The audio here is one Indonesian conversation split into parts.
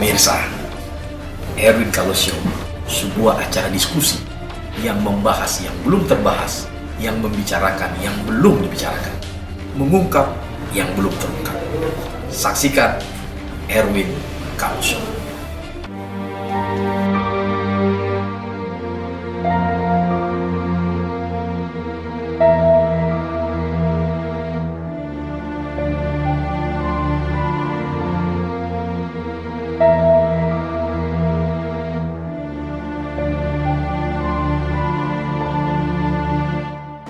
Pemirsa, Erwin Kalau Show, sebuah acara diskusi yang membahas yang belum terbahas, yang membicarakan yang belum dibicarakan, mengungkap yang belum terungkap. Saksikan Erwin Kalau Show.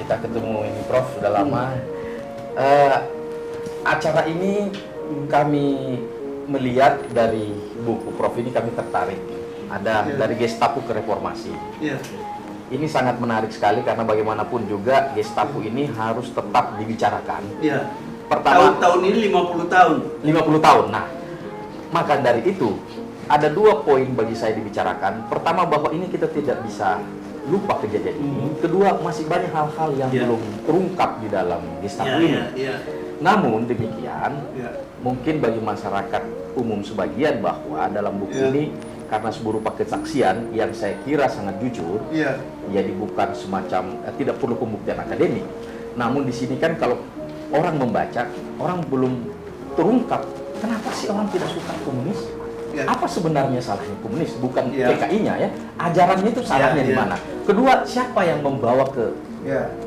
Kita ketemu ini Prof sudah lama. Acara ini kami melihat dari buku Prof ini kami tertarik. Ada dari Gestapo ke Reformasi. Ini sangat menarik sekali karena bagaimanapun juga Gestapo ini harus tetap dibicarakan. Pertama, tahun ini 50 tahun. 50 tahun. Nah, maka dari itu ada dua poin bagi saya dibicarakan. Pertama, bahwa ini kita tidak bisa lupa kejadian ini. Kedua, masih banyak hal-hal yang belum terungkap di dalam Gestapo ini. Namun demikian, mungkin bagi masyarakat umum sebagian bahwa dalam buku ini karena berupa kesaksian yang saya kira sangat jujur, jadi bukan semacam tidak perlu pembuktian akademik. Namun di sini kan kalau orang membaca, orang belum terungkap kenapa sih orang tidak suka komunis? Apa sebenarnya salahnya komunis? Bukan PKI-nya ya, ajarannya itu salahnya di mana? Kedua, siapa yang membawa ke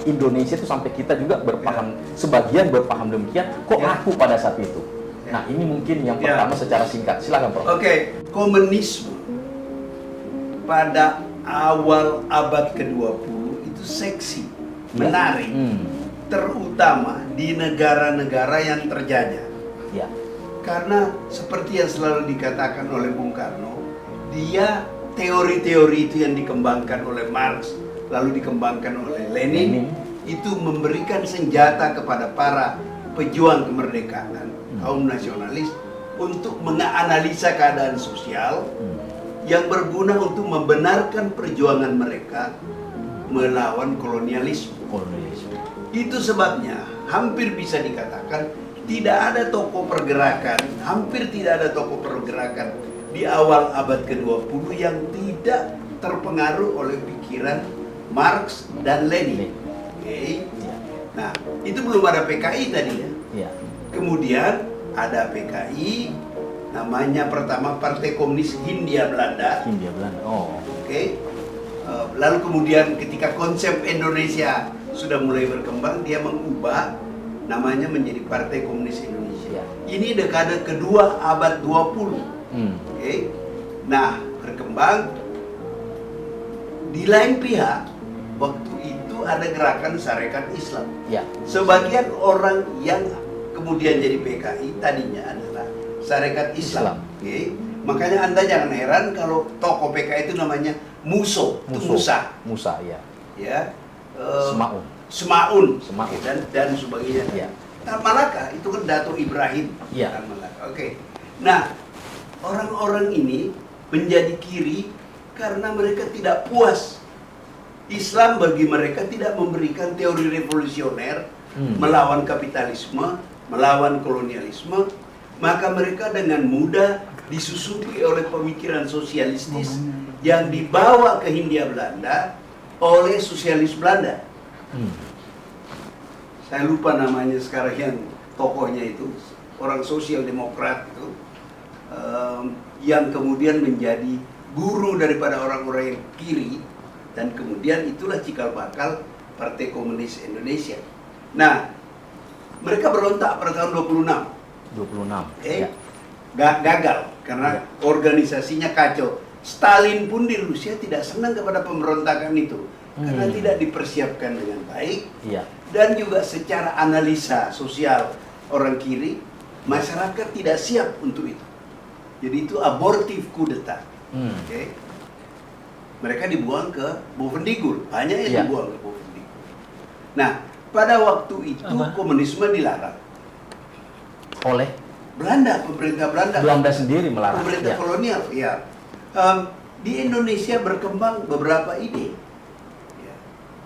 Indonesia itu sampai kita juga berpaham, sebagian berpaham demikian, kok laku pada saat itu? Nah, ini mungkin yang pertama secara singkat. Silakan, Prof. Komunisme pada awal abad ke-20 itu seksi, menarik, terutama di negara-negara yang terjajah. Karena seperti yang selalu dikatakan oleh Bung Karno, dia teori-teori itu yang dikembangkan oleh Marx, lalu dikembangkan oleh Lenin, itu memberikan senjata kepada para pejuang kemerdekaan, kaum nasionalis, untuk menganalisa keadaan sosial yang berguna untuk membenarkan perjuangan mereka melawan kolonialisme. Itu sebabnya hampir bisa dikatakan tidak ada tokoh pergerakan, hampir tidak ada tokoh pergerakan di awal abad ke-20 yang tidak terpengaruh oleh pikiran Marx dan Lenin. Nah, itu belum ada PKI tadi ya. Kemudian ada PKI, namanya pertama Partai Komunis Hindia Belanda. Lalu kemudian ketika konsep Indonesia sudah mulai berkembang, dia mengubah namanya menjadi Partai Komunis Indonesia. Ini dekade kedua abad 20. Nah, berkembang. Di lain pihak, waktu itu ada gerakan Sarekat Islam. Sebagian orang yang kemudian jadi PKI tadinya adalah Sarekat Islam. Makanya Anda jangan heran kalau tokoh PKI itu namanya Musa. Semaun dan sebagainya. Tan Malaka itu kan Dato Ibrahim. Tan Malaka. Nah, orang-orang ini menjadi kiri karena mereka tidak puas. Islam bagi mereka tidak memberikan teori revolusioner melawan kapitalisme, melawan kolonialisme, maka mereka dengan mudah disusupi oleh pemikiran sosialistis yang dibawa ke Hindia Belanda oleh sosialis Belanda. Saya lupa namanya sekarang yang tokohnya itu, orang sosial demokrat itu, yang kemudian menjadi guru daripada orang-orang yang kiri, dan kemudian itulah cikal bakal Partai Komunis Indonesia. Nah, mereka berontak pada tahun 26. Gagal karena organisasinya kacau. Stalin pun di Rusia tidak senang kepada pemberontakan itu karena tidak dipersiapkan dengan baik, dan juga secara analisa sosial orang kiri, masyarakat tidak siap untuk itu. Jadi itu abortif kudeta. Mereka dibuang ke Bovendigul, banyak yang dibuang ke Bovendigul. Nah, pada waktu itu komunisme dilarang oleh Belanda, pemerintah Belanda. Belanda sendiri melarang. Pemerintah kolonial, di Indonesia berkembang beberapa ide.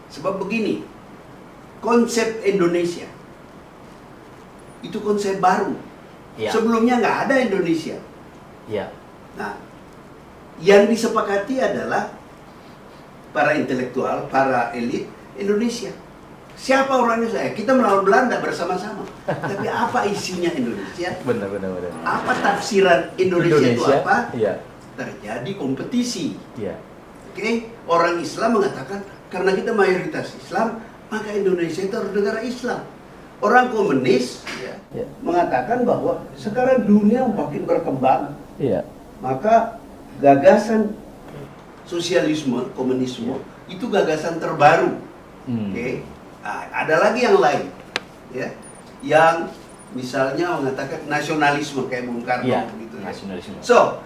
Sebab begini, konsep Indonesia itu konsep baru. Sebelumnya nggak ada Indonesia. Nah, yang disepakati adalah para intelektual, para elit Indonesia. Siapa orangnya saya? Kita melawan Belanda bersama-sama. Tapi apa isinya Indonesia? Benar. Apa tafsiran Indonesia itu apa? Iya. Terjadi kompetisi. Iya. Oke, orang Islam mengatakan karena kita mayoritas Islam, maka Indonesia itu harus negara Islam. Orang komunis Ya. mengatakan bahwa sekarang dunia makin berkembang, Iya. maka gagasan sosialisme, komunisme itu gagasan terbaru. Oke, nah, ada lagi yang lain, ya, yang misalnya mengatakan nasionalisme kayak Bung Karno Iya. gitu. Nasionalisme. So,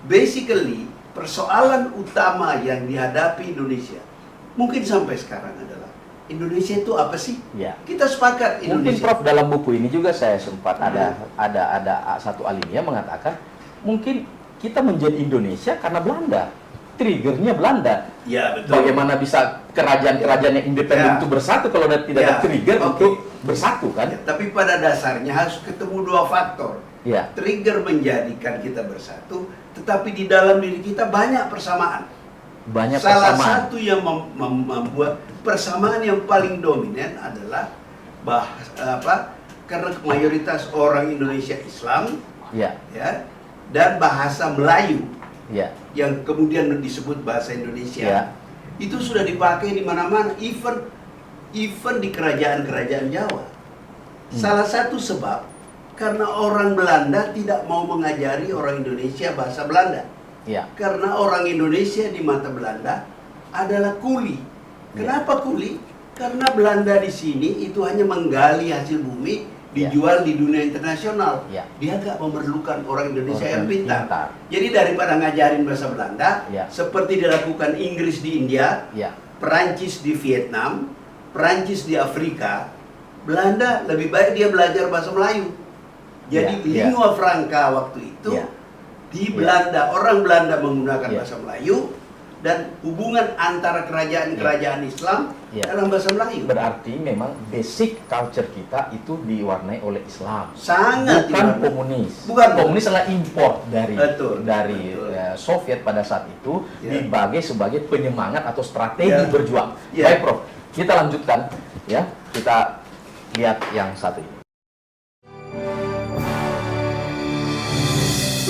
basically persoalan utama yang dihadapi Indonesia mungkin sampai sekarang adalah Indonesia itu apa sih? Iya. Kita sepakat Mungkin Indonesia. Prof dalam buku ini juga saya sempat ada satu alinea mengatakan mungkin kita menjadi Indonesia karena Belanda. Triggernya Belanda. Ya, betul. Bagaimana bisa kerajaan-kerajaan yang independen Ya. itu bersatu kalau tidak ada Ya. trigger Oke. untuk bersatu kan? Ya, tapi pada dasarnya harus ketemu dua faktor. Iya. Trigger menjadikan kita bersatu, tetapi di dalam diri kita banyak persamaan. Banyak Salah persamaan. satu yang membuat persamaan yang paling dominan adalah karena mayoritas orang Indonesia Islam, Iya. ya, dan bahasa Melayu Iya. yang kemudian disebut bahasa Indonesia. Ya. Itu sudah dipakai di mana-mana, even di kerajaan-kerajaan Jawa. Salah satu sebab karena orang Belanda tidak mau mengajari orang Indonesia bahasa Belanda. Iya. Karena orang Indonesia di mata Belanda adalah kuli. Kenapa kuli? Karena Belanda di sini itu hanya menggali hasil bumi, dijual di dunia internasional. Ya. Dia nggak memerlukan orang Indonesia Orang yang pintar. pintar. Jadi daripada ngajarin bahasa Belanda, Ya. seperti dilakukan Inggris di India, Iya. Perancis di Vietnam, Perancis di Afrika, Belanda lebih baik dia belajar bahasa Melayu. Jadi Ya, ya. lingua franca waktu itu Ya. di Belanda, orang Belanda menggunakan Ya. bahasa Melayu, dan hubungan antara kerajaan-kerajaan Islam Ya. dalam bahasa Melayu. Berarti memang basic culture kita itu diwarnai oleh Islam. Sangat Bukan diwarnai. komunis. Bukan. Komunis adalah import dari Betul, betul. Soviet pada saat itu Ya. dibagai sebagai penyemangat atau strategi Ya. berjuang. Ya. Baik, Prof. Kita lanjutkan ya. Kita lihat yang satu ini.